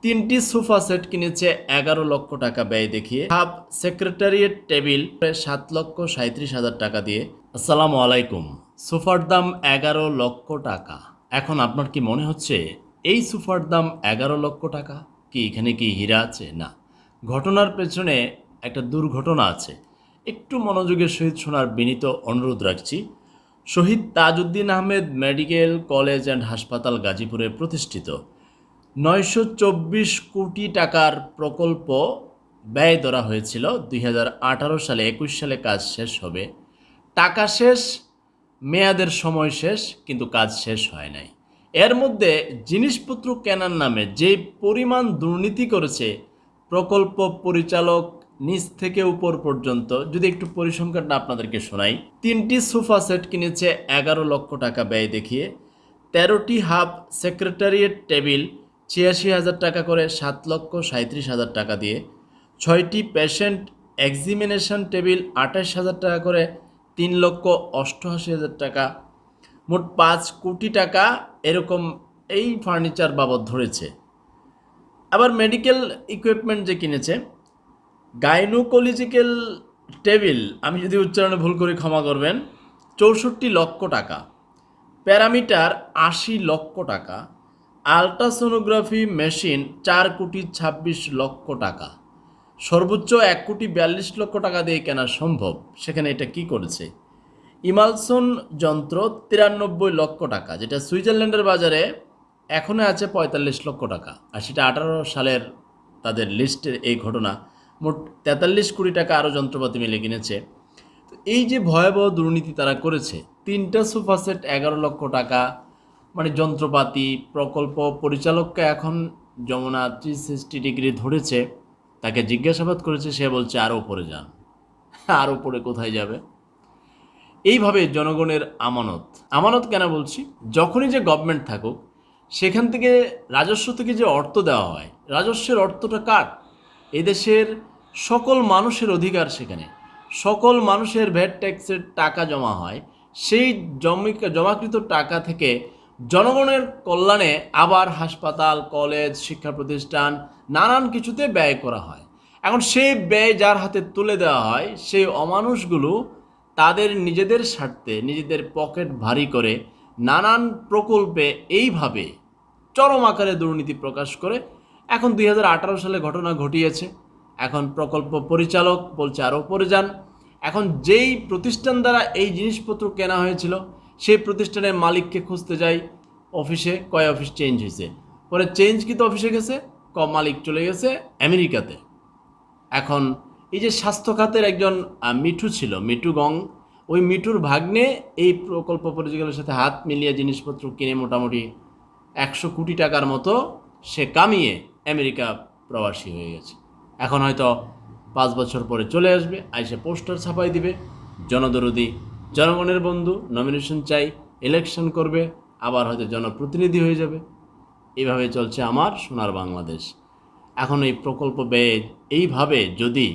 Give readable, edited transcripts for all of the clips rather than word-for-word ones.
তিনটি sofa set কিনেছে 11 লক্ষ টাকা ব্যয় দেখিয়ে। হাব সেক্রেটারিয়েট টেবিল 7,37,000 টাকা দিয়ে। আসসালামু আলাইকুম। সোফার দাম 11 লক্ষ টাকা। এখন আপনার কি মনে হচ্ছে এই সোফার দাম 11 লক্ষ টাকা? কি এখানে কি হীরা আছে? না, ঘটনার পেছনে একটা দুর্ঘটনা আছে। একটু মনোযোগের সহিত শোনার বিনীত অনুরোধ রাখছি। Shaheed Tajuddin Ahmed medical college and হাসপাতাল গাজীপুরে প্রতিষ্ঠিত 924 কোটি টাকার প্রকল্প ব্যয় ধরা হয়েছিল 2018 সালে। 21 সালে কাজ শেষ হবে। টাকা শেষ, মেয়াদের সময় শেষ, কিন্তু কাজ শেষ হয় নাই। এর মধ্যে জিনিসপত্র কেনার নামে যে পরিমাণ দুর্নীতি করেছে প্রকল্প পরিচালক নিচ থেকে উপর পর্যন্ত, যদি একটু পরিসংখ্যানটা আপনাদেরকে শোনাই। তিনটি সোফা সেট কিনেছে 11 লক্ষ টাকা ব্যয় দেখিয়ে। 13টি হাব সেক্রেটারিয়েট টেবিল 86,000 টাকা করে 7,37,000 টাকা দিয়ে। 6টি পেশেন্ট এক্সামিনেশন টেবিল 28,000 টাকা করে 3,88,000 টাকা। মোট 5 কোটি টাকা এরকম এই ফার্নিচার বাবদ ধরেছে। আবার মেডিকেল ইকুইপমেন্ট যে কিনেছে, গাইনোকোলজিক্যাল টেবিল, আমি যদি উচ্চারণে ভুল করি ক্ষমা করবেন, 64 লক্ষ টাকা। প্যারামিটার 80 লক্ষ টাকা। আলট্রাসোনোগ্রাফি মেশিন 4,26,00,000 টাকা। সর্বোচ্চ 1,42,00,000 টাকা দিয়ে কেনা সম্ভব, সেখানে এটা কি করেছে? ইমালসন যন্ত্র 93 লক্ষ টাকা, যেটা সুইজারল্যান্ডের বাজারে এখনও আছে 45 লক্ষ টাকা, আর সেটা 18 সালের তাদের লিস্টের এই ঘটনা। মোট 43 কোটি টাকা আরও যন্ত্রপাতি মিলে কিনেছে। তো এই যে ভয়াবহ দুর্নীতি তারা করেছে, তিনটা সোফা সেট 11 লক্ষ টাকা, মানে যন্ত্রপাতি। প্রকল্প পরিচালককে এখন যমুনা 360 ডিগ্রি ধরেছে, তাকে জিজ্ঞাসাবাদ করেছে, সে বলছে আরও উপরে যান। আরও উপরে কোথায় যাবে? এইভাবে জনগণের আমানত, আমানত কেন বলছি, যখনই যে গভর্নমেন্ট থাকুক সেখান থেকে রাজস্ব থেকে যে অর্থ দেওয়া হয়, রাজস্বের অর্থটা কার? এদেশের সকল মানুষের অধিকার, সেখানে সকল মানুষের ভ্যাট ট্যাক্সের টাকা জমা হয়। সেই জমাকৃত টাকা থেকে জনগণের কল্যাণে আবার হাসপাতাল, কলেজ, শিক্ষা প্রতিষ্ঠান, নানান কিছুতে ব্যয় করা হয়। এখন সেই ব্যয় যার হাতে তুলে দেওয়া হয়, সেই অমানুষগুলো তাদের নিজেদের স্বার্থে নিজেদের পকেট ভারী করে নানান প্রকল্পে এইভাবে চরম আকারে দুর্নীতি প্রকাশ করে। এখন 2018 সালে ঘটনা ঘটিয়েছে। এখন প্রকল্প পরিচালক বলছে আরও উপরে যান। এখন যেই প্রতিষ্ঠান দ্বারা এই জিনিসপত্র কেনা হয়েছিল, সেই প্রতিষ্ঠানের মালিককে খুঁজতে যাই অফিসে, কয় অফিস চেঞ্জ হয়েছে, পরে চেঞ্জকৃত অফিসে গেছে, মালিক চলে গেছে আমেরিকাতে। এখন এই যে স্বাস্থ্য খাতের একজন মিঠু ছিল, মিঠু গং, ওই মিঠুর ভাগ্নে এই প্রকল্প পরিচালকের সাথে হাত মিলিয়ে জিনিসপত্র কিনে মোটামুটি 100 কোটি টাকার মতো সে কামিয়ে আমেরিকা প্রবাসী হয়ে গেছে। এখন হয়তো 5 বছর পরে চলে আসবে, আইসে পোস্টার ছাপাই দিবে, জনদরদি, জনগণের বন্ধু, নমিনেশন চাই, ইলেকশন করবে, আবার হয়তো জনপ্রতিনিধি হয়ে যাবে। এইভাবে চলছে আমার সোনার বাংলাদেশ। এখন এই প্রকল্প ব্যয়ে এইভাবে যদি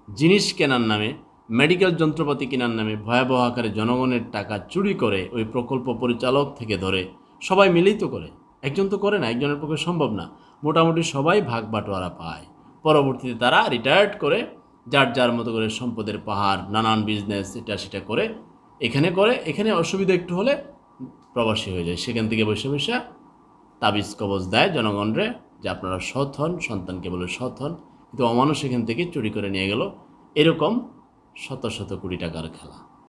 জিনিস কেনার নামে, মেডিকেল যন্ত্রপাতি কেনার নামে ভয়াবহ আকারে জনগণের টাকা চুরি করে ওই প্রকল্প পরিচালক থেকে ধরে সবাই মিলেই তো করে, একজন তো করে না, একজনের পক্ষে সম্ভব না, মোটামুটি সবাই ভাগ বাটোয়ারা পায়। পরবর্তীতে তারা রিটায়ার্ড করে যার যার মতো করে সম্পদের পাহাড়, নানান বিজনেস এটা সেটা করে এখানে অসুবিধা একটু হলে প্রবাসী হয়ে যায়, সেখান থেকে বসে বসে তাবিজ কবজ দেয় জনগণরে যে আপনারা সৎ হন, সন্তানকে বলে সৎ হন, কিন্তু অমানুষ এখান থেকে চুরি করে নিয়ে গেল। এরকম শত শত কোটি টাকার খেলা।